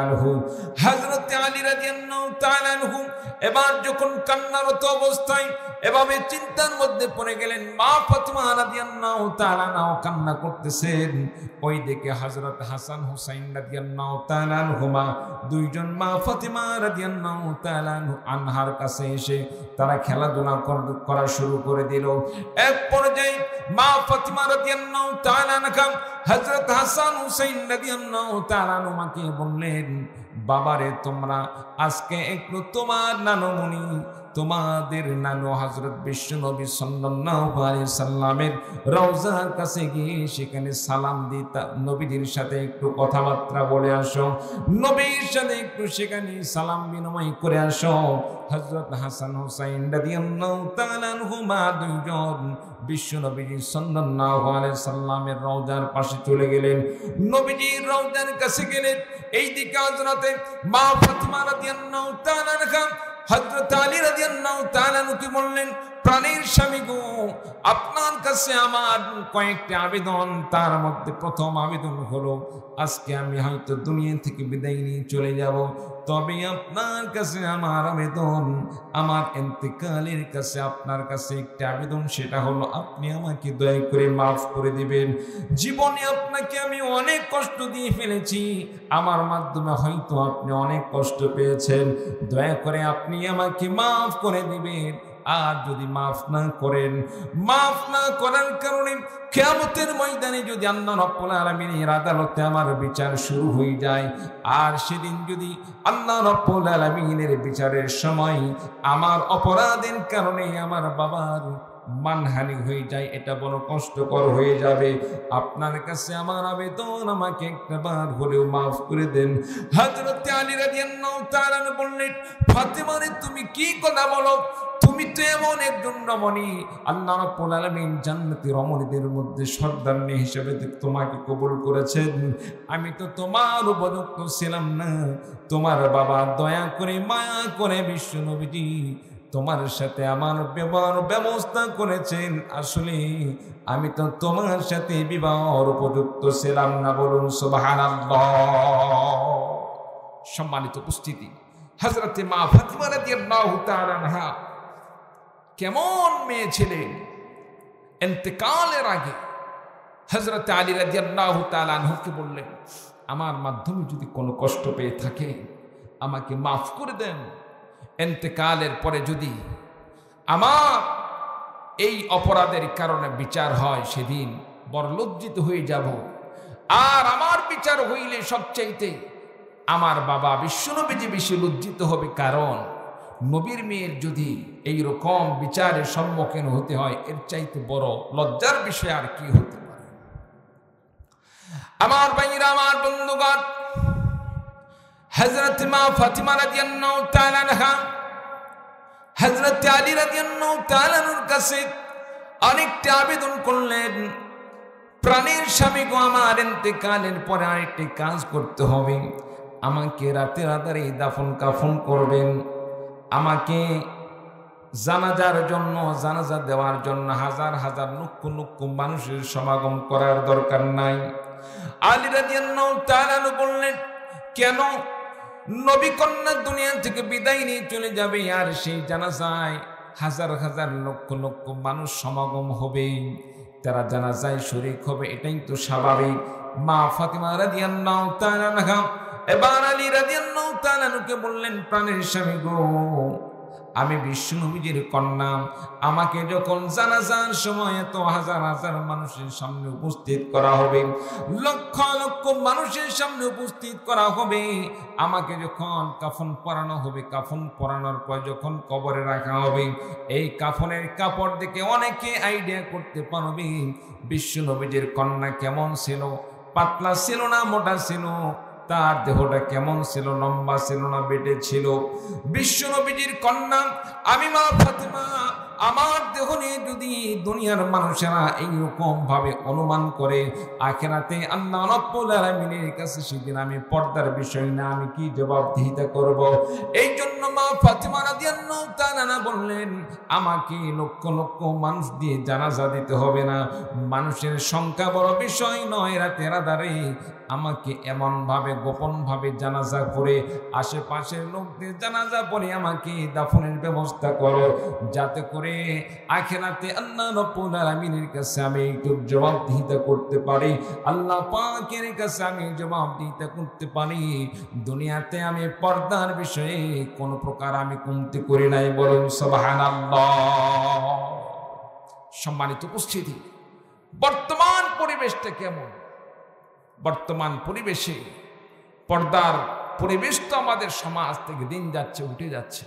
আনহু এবার যখন কান্নারত অবস্থায় এভাবে চিন্তার মধ্যে পড়ে গেলেন, মা ফাতিমা রাদিয়াল্লাহু তাআলা আনহা কান্না করতেছেন। ওই দিকে হযরত হাসান হুসাইন রাদিয়াল্লাহু তাআলা আনহুমা দুইজন মা ফাতিমা রাদিয়াল্লাহু তাআলা আনহার কাছে এসে তারা খেলাধুলা করা শুরু করে দিল। এক পর্যায়ে মা ফাতিমা রাদিয়াল্লাহু তাআলা আনহা হযরত হাসান হুসাইন রাদিয়াল্লাহু তাআলা আনহুমাকে বললেন, বাবারে, তোমরা আজকে একটু তোমার নানমণি, তোমাদের নানু হযরত বিশ্বনবী সাল্লাল্লাহু আলাইহি সাল্লামের রওজার কাছে গিয়ে সেখানে সালাম দিতা নবীজির সাথে একটু কথাবার্তা বলে আসো, নবীর সাথে একটু সেখানে সালাম বিনিময় করে আসো। হযরত হাসান হুসাইন রাদিয়াল্লাহু তাআলা আনহুমা দুইজন বিশ্বনবীজি সাল্লাল্লাহু আলাইহি সাল্লামের রওজার পাশে চলে গেলেন। নবীজির রওজার কাছে গেলেন। এইদিকে হযরতে মা ফাতিমা রাদিয়াল্লাহু তাআলা আনহা হযরত আলী রাদিয়াল্লাহু তাআলা আনহুকে বললেন, প্রাণের স্বামী গো, আপনার কাছে আমার কয়েকটি আবেদন। তার মধ্যে প্রথম আবেদন হলো, আজকে আমি হয়তো দুনিয়া থেকে বিদায় নিয়ে চলে যাব, তবে আপনার কাছে আমার আবেদন, আমার ইন্তেকালের কাছে আপনার কাছে একটি আবেদন, সেটা হলো আপনি আমাকে দয়া করে মাফ করে দিবেন। জীবনে আপনাকে আমি অনেক কষ্ট দিয়ে ফেলেছি, আমার মাধ্যমে হয়তো আপনি অনেক কষ্ট পেয়েছেন, দয়া করে আপনি আমাকে মাফ করে দিবেন। আর যদি মাফ না করেন, মাফ না করার কারণে কিয়ামতের ময়দানে যদি আল্লাহ রাব্বুল আলামিনের আদালতে আমার বিচার শুরু হয়ে যায়, আর সেদিন যদি আল্লাহ রাব্বুল আলামিনের বিচারের সময় আমার অপরাধের কারণে আমার বাবার মানহানি হয়ে যায়, এটা বড় কষ্টকর হয়ে যাবে। আপনার কাছে আমার আবেদন, আমাকে একবার হলেও মাফ করে দেন। হযরত আলী রাদিয়াল্লাহু তাআলা বললেন, ফাতেমা রে, তুমি কি কথা বলো? তুমি তো এমন একজন রমণী, আল্লাহ রাব্বুল আলামিন জান্নাতি রমণীদের মধ্যে সর্দারনী হিসেবে তোমাকে কবুল করেছেন। আমি তো তোমার উপযুক্ত ছিলাম না। তোমার বাবা দয়া করে মায়া করে বিশ্ব নবীজি তোমার সাথে আমার বিবাহ ব্যবস্থা করেছেন। আসলে আমি তো তোমার সাথে বিবাহের উপযুক্ত ছিলাম না। বলুন সুবহানাল্লাহ। সম্মানিত উপস্থিতি, হযরতে মা ফাতিমা রাদিয়াল্লাহু তাআলা আনহা কেমন মেয়ে ছিলেন। ইন্তেকালের আগে হযরত আলী রাদিয়াল্লাহু তাআলা আনহুকে বললেন, আমার মাধ্যমে যদি কোনো কষ্ট পেয়ে থাকে আমাকে মাফ করে দেন। ইন্তেকালের পরে যদি আমার এই অপরাধের কারণে বিচার হয়, সেদিন বড় লজ্জিত হয়ে যাব। আর আমার বিচার হইলে সবচাইতে আমার বাবা বিশ্বনবীজি বেশি লজ্জিত হবে, কারণ নবীর মেয়ের যদি এই রকম বিচারের সম্মুখীন হতে হয়, এর চাইতে বড় লজ্জার বিষয় আর কি হতে পারে? আমার ভাইরা, আমার বন্ধুগণ, হযরত মা ফাতিমা রাদিয়াল্লাহু তাআলা আনহা হযরত আলী রাদিয়াল্লাহু তাআলা আনহুর কাছে অনেকটা আবেদন করলেন, প্রাণের স্বামী গো, আমার ইন্তেকালের পরে আরেকটি কাজ করতে হবে। আমাকে রাতের আধারে দাফন কাফন করবেন। আমাকে জানাজার জন্য, জানাজা দেওয়ার জন্য হাজার হাজার লক্ষ লক্ষ মানুষের সমাগম করার দরকার নাই। আলী রাদিয়াল্লাহু তাআলা আনহু বললেন, কেন? নবী কন্যা দুনিয়া থেকে বিদায় নিয়ে চলে যাবে, আর সেই জানাজায় হাজার হাজার লক্ষ লক্ষ মানুষ সমাগম হবে, তারা জানাজায় শরীক হবে, এটাই তো স্বাভাবিক। মা ফাতিমা রাদিয়াল্লাহু তাআলা আনহা এবার আলী রাদিয়াল্লাহু তাআলা আনহুকে বললেন, প্রাণের স্বামী গো, আমি বিশ্ব নবীজির কন্যা, আমাকে যখন জানাজার সময় এত হাজার হাজার মানুষের সামনে উপস্থিত করা হবে, লক্ষ লক্ষ মানুষের সামনে উপস্থিত করা হবে, আমাকে যখন কাফন পরানো হবে, কাফন পরানোর পর যখন কবরে রাখা হবে, এই কাফনের কাপড় দেখে অনেকে আইডিয়া করতে পারবে বিশ্ব নবীজির কন্যা কেমন ছিল, পাতলা ছিল না মোটা ছিল, তার দেহটা কেমন ছিল, লম্বা ছিল না বেটে ছিল। বিশ্ব নবীজির কন্যা আমি মা ফাতিমা, আমার দেহ নিয়ে যদি দুনিয়ার মানুষেরা এইরকম ভাবে অনুমান করে, আখিরাতে আল্লাহ রাব্বুল আলামিনের কাছে সেদিন আমি পর্দার বিষয় না, আমি কি জবাবদিহিতা করব? এই জন্য মা ফাতিমা রাদিয়াল্লাহু তাআলা বললেন, আমাকে লক্ষ লক্ষ মানুষ দিয়ে জানাজা দিতে হবে না, মানুষের সংখ্যা বড় বিষয় নয়, রাতের আধারে আমাকে এমন ভাবে গোপন ভাবে জানাজা করে আশেপাশের লোকদের জানাজা পড়ে আমাকে দাফনের ব্যবস্থা করো, যাতে করে আখিরাতে আল্লাহ রাব্বুল আলামিনের কাছে আমি একটু জবাবদিহিতা করতে পারি, আল্লাহ পাকের কাছে আমি জবাবদিহিতা করতে পারি। দুনিয়াতে আমি পর্দার বিষয়ে কোন প্রকার আমি কমতি করি নাই। বলুন সুবহানাল্লাহ। সম্মানিত উপস্থিতি, বর্তমান পরিবেশটা কেমন? বর্তমান পরিবেশে পর্দার পরিবেশ তো আমাদের সমাজ থেকে দিন যাচ্ছে, উঠে যাচ্ছে।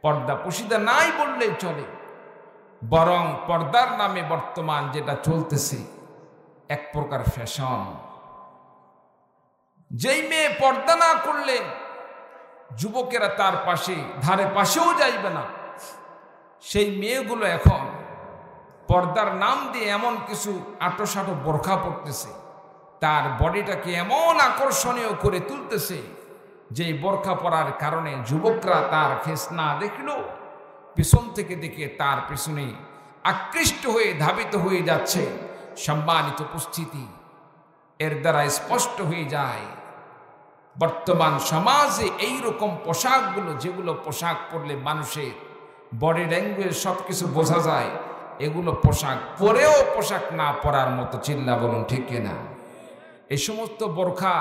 পর্দা পুশিদা নাই বললেই চলে, বরং পর্দার নামে বর্তমান যেটা চলতেছে এক প্রকার ফ্যাশন। যেই মেয়ে পর্দা না করলে যুবকেরা তার পাশে ধারে পাশেও যাইবে না, সেই মেয়েগুলো এখন পর্দার নাম দিয়ে এমন কিছু আটোসাটো বোরখা পড়তেছে, তার বডিটাকে এমন আকর্ষণীয় করে তুলতেছে যে বোরখা পরার কারণে যুবকরা তার ফেস না দেখলেও পিছন থেকে দেখে তার পিছনে আকৃষ্ট হয়ে ধাবিত হয়ে যাচ্ছে। সম্মানিত উপস্থিতি, এর দ্বারা স্পষ্ট হয়ে যায় বর্তমান সমাজে এই রকম পোশাকগুলো, যেগুলো পোশাক পরলে মানুষের বডি ল্যাঙ্গুয়েজ সবকিছু বোঝা যায়, এগুলো পোশাক পরেও পোশাক না পরার মতো। চিল্লা বলুন ঠিক কিনা? এই সমস্ত বোরখা,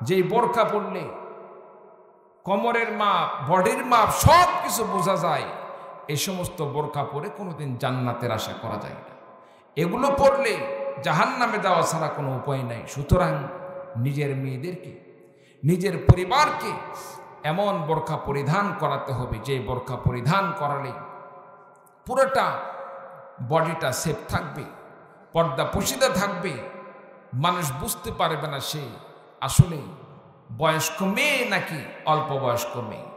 যেই বোরখা পরলে কোমরের মাপ, বডির মাপ সব কিছু বোঝা যায়, এই সমস্ত বোরখা পরে কোনোদিন জান্নাতের আশা করা যায় না। এগুলো পরলে জাহান্নামে যাওয়া ছাড়া কোনো উপায় নাই। সুতরাং নিজের মেয়েদেরকে, নিজের পরিবারকে এমন বোরখা পরিধান করাতে হবে যে বোরখা পরিধান করালে পুরোটা বডিটা সেফ থাকবে, পর্দা পুশিদা থাকবে, মানুষ বুঝতে পারবে না সে আসলে বয়স্ক মেয়ে নাকি অল্প বয়স্ক মেয়ে।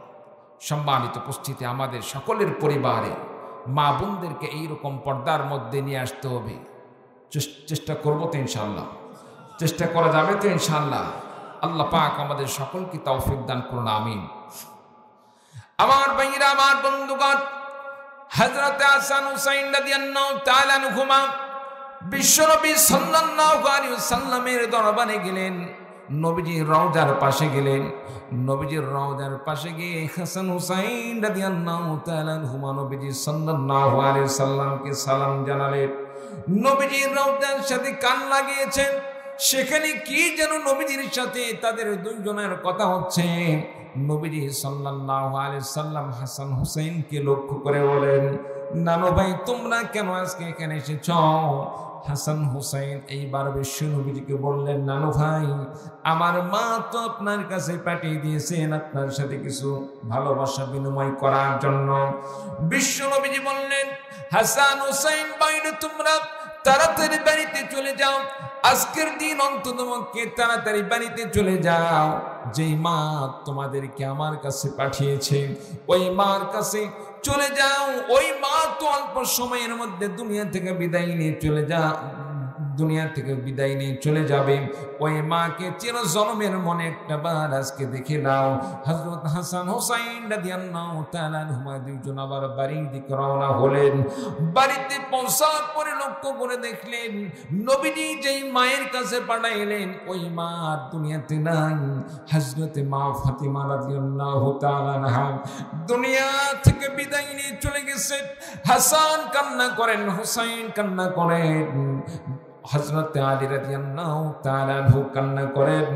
সম্মানিত উপস্থিতি, আমাদের সকলের পরিবারে মা বোনদেরকে এইরকম পর্দার মধ্যে নিয়ে আসতে হবে। চেষ্টা করবো তো ইনশাল্লাহ? চেষ্টা করা যাবে তো ইনশাল্লাহ? আল্লাহ পাক আমাদের সকলকে তৌফিক দান করুন, আমিন। আমার ভাইরা, আমার বন্ধুগণ, হযরত হাসান হুসাইন রাদিয়াল্লাহু তাআলা আনহুমা বিশ্বনবী সাল্লাল্লাহু আলাইহি ওয়াসাল্লামের দরবারে গেলেন, নবীজির রওজার পাশে গেলেন। নবীজির রওজার পাশে গিয়ে হাসান হুসাইন রাদিয়াল্লাহু তাআলা আনহুমা নবীজি সাল্লাল্লাহু আলাইহি ওয়াসাল্লামকে সালাম জানালেন। নবীজির রওজার সাথে কান লাগিয়েছেন, সেখানে কি যেন নবীজির সাথে তাদের দুইজনের কথা হচ্ছে। নবীজি সাল্লাল্লাহু আলাইহি সাল্লাম হাসান হুসাইনকে লক্ষ্য করে বলেন, নানু ভাই তোমরা কেন আজকে এখানে এসেছ? হাসান হুসাইন এইবার বিশ্ব নবীজিকে বললেন, নানু ভাই আমার মা তো আপনার কাছে পাঠিয়ে দিয়েছেন আপনার সাথে কিছু ভালোবাসা বিনিময় করার জন্য। বিশ্ব নবীজি বললেন, হাসান হুসাইন বাইরে তোমরা তাড়াতাড়ি বাড়িতে চলে যাও, আজকের দিন অন্ততপক্ষে তাড়াতাড়ি বাড়িতে চলে যাও। যেই মা তোমাদেরকে আমার কাছে পাঠিয়েছে ওই মার কাছে চলে যাও। ওই মা তো অল্প সময়ের মধ্যে দুনিয়া থেকে বিদায় নিয়ে চলে যাবে। ওই মাকে চিরজন্মের মনে একটা বার আজকে দেখে নাও। হযরত হাসান হুসাইন রাদিয়াল্লাহু তাআলা আনহুমা দুইজন আবার বাড়ির দিকে রওনা হলেন। বাড়িতে পৌঁছার পরে লক্ষ্য করে দেখলেন নবীজি যেই মায়ের কাছে পাঠাইলেন ওই মা দুনিয়াতে নাই। হযরত মা ফাতিমা রাদিয়াল্লাহু তাআলা আনহা দুনিয়া থেকে বিদায় নিয়ে চলে গেছে। হাসান কান্না করেন, হুসাইন কান্না করেন, হযরত আলী রাদিয়াল্লাহু তাআলা আনহু কান্না করেন।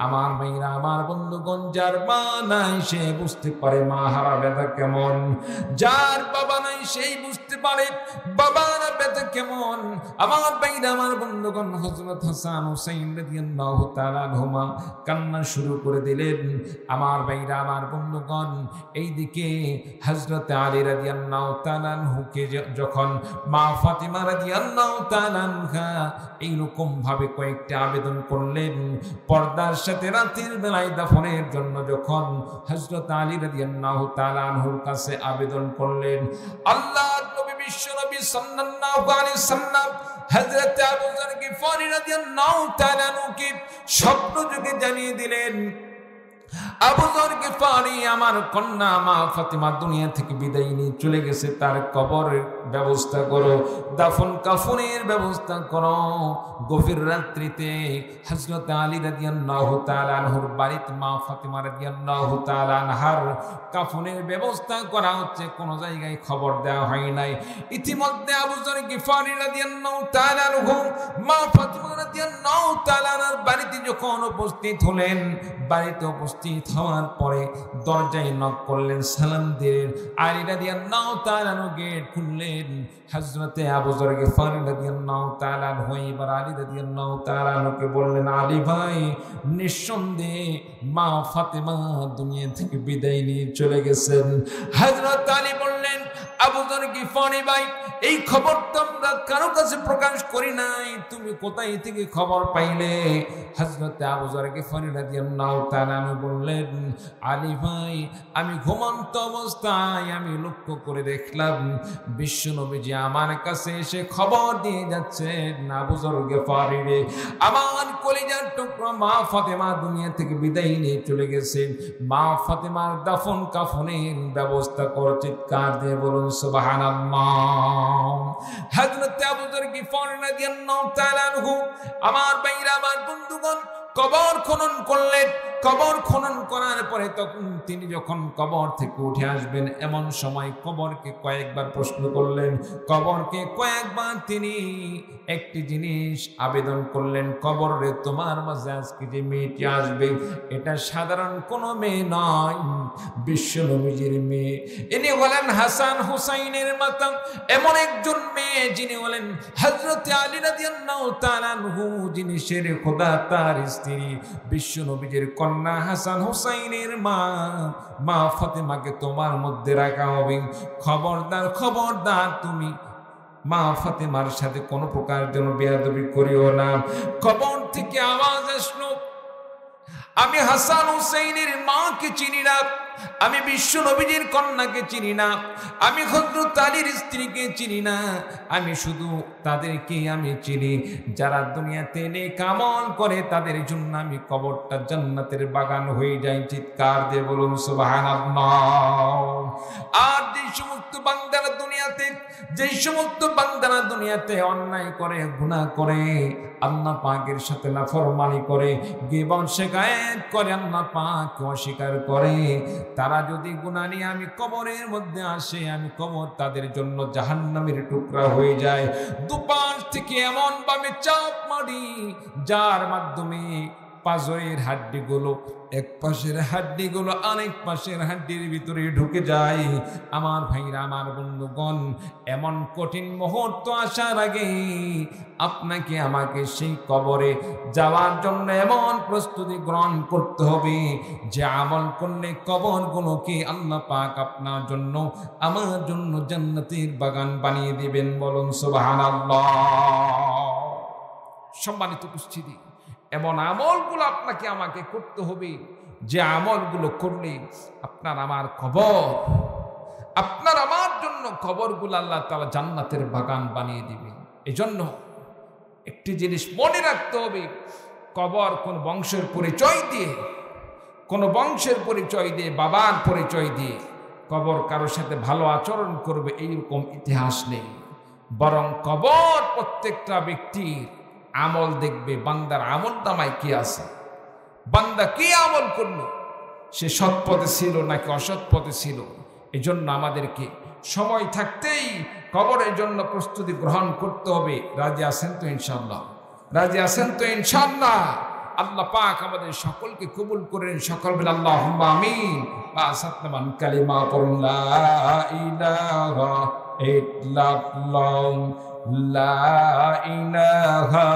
আমার ভাইরা, আমার বন্ধুগণ, যার মা নাই সে বুঝতে পারে মা হারা ব্যথা কেমন। যার বাবা নাই সেই বুঝতে পারে বাবার ব্যথা কেমন। আমার ভাইরা, আমার বন্ধুগণ, হযরত হাসান হুসাইন রাদিয়াল্লাহু তাআলা আনহুমা কান্না শুরু করে দিলেন। আমার ভাইরা, আমার বন্ধুগণ, এইদিকে হযরত আলী রাদিয়াল্লাহু তাআলা আনহুকে যখন মা ফাতিমা রাদিয়াল্লাহু তাআলা আনহা এইরকম ভাবে কয়েকটা আবেদন করলেন, পর্দার সাথে রাতের বেলায় দাফনের জন্য যখন হযরত আলী রাদিয়াল্লাহু তাআলা আনহুর কাছে আবেদন করলেন, আল্লাহর নবী বিশ্ব নবী সাল্লাল্লাহু আলাইহি সাল্লাম হযরত আবু যর গিফারি রাদিয়াল্লাহু তাআলা আনহুকে স্বপ্ন যোগে জানিয়ে দিলেন, আবু যর গিফারি আমার কন্যা মা ফাতিমা দুনিয়া থেকে বিদায় নিয়ে চলে গেছে, তার কবরের ব্যবস্থা করো, দাফন কাফনের ব্যবস্থা করো। গভীর রাত্রিতে হযরত আলী রাদিয়াল্লাহু তাআলা আনহুর বাড়িতে মা ফাতিমা রাদিয়াল্লাহু তাআলা আনহার কাফনের ব্যবস্থা করা হচ্ছে, কোনো জায়গায় খবর দেওয়া হয় নাই। ইতিমধ্যে আবু যর গিফারি রাদিয়াল্লাহু তাআলা আনহু মা ফাতিমা রাদিয়াল্লাহু তাআলা আনহার বাড়িতে যখন উপস্থিত হলেন, বাড়িতে উপস্থিত হওয়ার পরে দরজায় নক করলেন, সালাম দিলেন। আলী রাদিয়াল্লাহু তাআলা আনহু গেট খুললেন। হযরতে আবু যর গিফারী রাদিয়াল্লাহু তাআলা আনহু এবার আলী রাদিয়াল্লাহু তাআলা আনহুকে বললেন, আলী ভাই, নিঃসন্দেহে মা ফাতেমা দুনিয়া থেকে বিদায় নিয়ে চলে গেছেন। হযরত আলী বললেন, আবু যর গিফারী ভাই, এই খবর তো আমরা কারো কাছে প্রকাশ করি নাই, তুমি কোথায় থেকে খবর পাইলে? হযরতে আবু যর গিফারী রাদিয়াল্লাহু তাআলা আনহু বললেন, আলী ভাই, আমি ঘুমন্ত অবস্থায় আমি লক্ষ্য করে দেখলাম বিশ্ব নবীজি আমার কাছে এসে খবর দিয়ে যাচ্ছেন, আবু যর গিফারী রে, আমার কলিজার টুকরা মা ফাতেমা দুনিয়া থেকে বিদায় নিয়ে চলে গেছেন। মা ফাতেমার দাফন কাফনের ব্যবস্থা কর। চিৎকার দিয়ে বলুন সুবহানাল্লাহ। হযরত আবু যর গিফারী রাদিয়াল্লাহু তাআলা আনহু, আমার ভাইরা, আমার বন্ধুগণ, কবর খনন করলেন। কবর খনন করার পরে তখন তিনি যখন কবর থেকে উঠে আসবেন, এমন সময় কবরকে কয়েকবার প্রশ্ন করলেন। কবরকে কয়েকবার তিনি একটি জিনিস আবেদন করলেন, কবর রে, তোমার মাঝে আজকে যে মেয়েটি আসবে, এটা সাধারণ কোনো মেয়ে নয়, বিশ্ব নবীজির মেয়ে। ইনি হলেন হাসান হুসাইনের মাতা, এমন একজন মেয়ে যিনি হলেন হযরত আলী রাদিয়াল্লাহু তাআলা আনহু, যিনি শেরে খোদা, তার স্ত্রী বিশ্ব নবীজির কন্যা হাসান হুসাইনের মা। মা ফাতেমাকে তোমার মধ্যে রাখা হবে। খবরদার, খবরদার, তুমি মা ফাতেমার সাথে কোনো প্রকার যেন বেয়াদবি করিও না। কবর থেকে আওয়াজ আসলো, আমি হাসান হুসাইনের মাকে চিনি না, আমি বিশ্ব নবীজির কন্যাকে চিনি না, আমি হযরত আলীর স্ত্রীকে চিনি না, আমি শুধু তাদেরকে আমি চিনি যারা দুনিয়াতে নেক আমল করে, তাদের জন্য আমি কবরটা জান্নাতের বাগান হয়ে যায়। চিৎকার দিয়ে বলুন সুবহানাল্লাহ। আর যে সমস্ত বান্দারা দুনিয়াতে অন্যায় করে, গুনাহ করে, আল্লাহ পাকের সাথে নাফরমানি করে, গীবত শিকায়েত করে, আল্লাহ পাককে অস্বীকার করে, তারা যদি গুনাহ নিয়ে আমি কবরের মধ্যে আসে, আমি কবর তাদের জন্য জাহান্নামের টুকরা হয়ে যায়। দুপাশ থেকে এমন ভাবে চাপ মারি, যার মাধ্যমে পাঁজরের হাড্ডিগুলো, এক পাশের হাড্ডিগুলো আরেক পাশের হাড্ডির ভিতরে ঢুকে যায়। আমার ভাইরা, আমার বন্ধুগণ, এমন কঠিন মুহূর্ত আসার আগে আপনাকে আমাকে সেই কবরে যাওয়ার জন্য এমন প্রস্তুতি গ্রহণ করতে হবে যে আমল করলে কবরগুলোকে আল্লাহ পাক আপনার জন্য, আমার জন্য জান্নাতের বাগান বানিয়ে দিবেন। বলুন সুবহানাল্লাহ। সম্মানিত উপস্থিতি, এমন আমলগুলো আপনাকে আমাকে করতে হবে যে আমলগুলো করলে আপনার আমার কবর, আপনার আমার জন্য কবরগুলো আল্লাহ তাআলা জান্নাতের বাগান বানিয়ে দিবে। এজন্য একটি জিনিস মনে রাখতে হবে, কবর কোন বংশের পরিচয় দিয়ে, কোন বংশের পরিচয় দিয়ে, বাবার পরিচয় দিয়ে কবর কারোর সাথে ভালো আচরণ করবে এইরকম ইতিহাস নেই। বরং কবর প্রত্যেকটা ব্যক্তির আমল দেখবে, বান্দার আমল নামায় কি আছে, বান্দা কি আমল করলো, সে সৎ পথে ছিল নাকি অসৎ পথে ছিল। এই জন্য আমাদেরকে সময় থাকতেই কবরের জন্য প্রস্তুতি গ্রহণ করতে হবে। রাজি আছেন তো ইনশাআল্লাহ? রাজি আছেন তো ইনশাআল্লাহ? আল্লাহ পাক আমাদের সকলকে কবুল করেন। সকল বলে আল্লাহুম্মা আমিন। বা সাতমান কালিমা পড়ুন, লা ইলাহা ইল্লাল্লাহ, লা ইলাহা